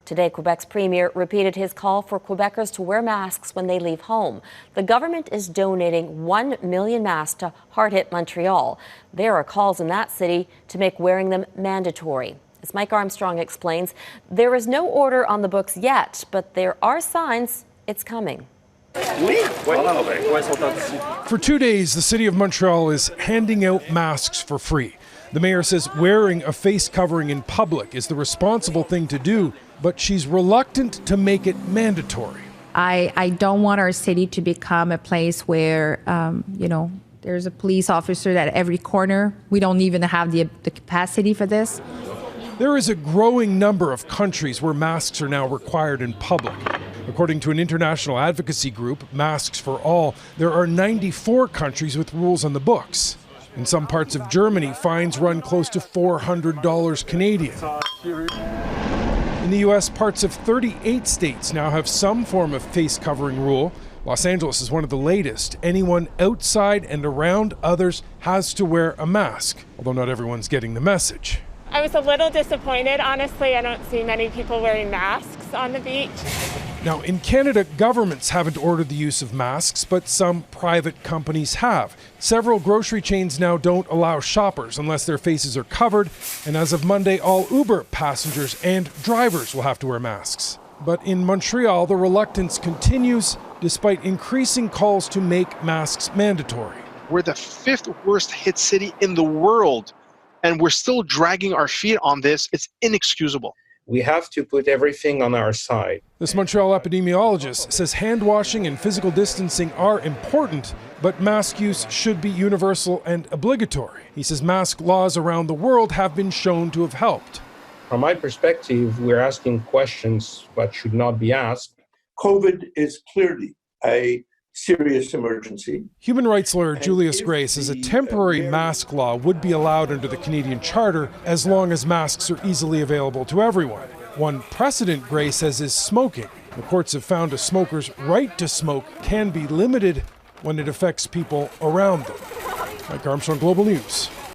Today, Quebec's premier repeated his call for Quebecers to wear masks when they leave home. The government is donating 1 million masks to hard-hit Montreal. There are calls in that city to make wearing them mandatory. As Mike Armstrong explains, there is no order on the books yet, but there are signs it's coming. For 2 days, the city of Montreal is handing out masks for free. The mayor says wearing a face covering in public is the responsible thing to do, but she's reluctant to make it mandatory. I don't want our city to become a place where, there's a police officer at every corner. We don't even have the capacity for this. There is a growing number of countries where masks are now required in public. According to an international advocacy group, Masks for All, there are 94 countries with rules on the books. In some parts of Germany, fines run close to $400 Canadian. In the U.S., parts of 38 states now have some form of face covering rule. Los Angeles is one of the latest. Anyone outside and around others has to wear a mask, although not everyone's getting the message. I was a little disappointed, honestly. I don't see many people wearing masks on the beach. Now, in Canada, governments haven't ordered the use of masks, but some private companies have. Several grocery chains now don't allow shoppers unless their faces are covered, and as of Monday, all Uber passengers and drivers will have to wear masks. But in Montreal, the reluctance continues despite increasing calls to make masks mandatory. We're the 5th worst hit city in the world, and we're still dragging our feet on this. It's inexcusable. We have to put everything on our side. This Montreal epidemiologist says hand washing and physical distancing are important, but mask use should be universal and obligatory. He says mask laws around the world have been shown to have helped. From my perspective, we're asking questions that should not be asked. COVID is clearly a serious emergency. Human rights lawyer Julius Gray says a temporary mask law would be allowed under the Canadian Charter as long as masks are easily available to everyone. One precedent, Gray says, is smoking. The courts have found a smoker's right to smoke can be limited when it affects people around them. Mike Armstrong, Global News.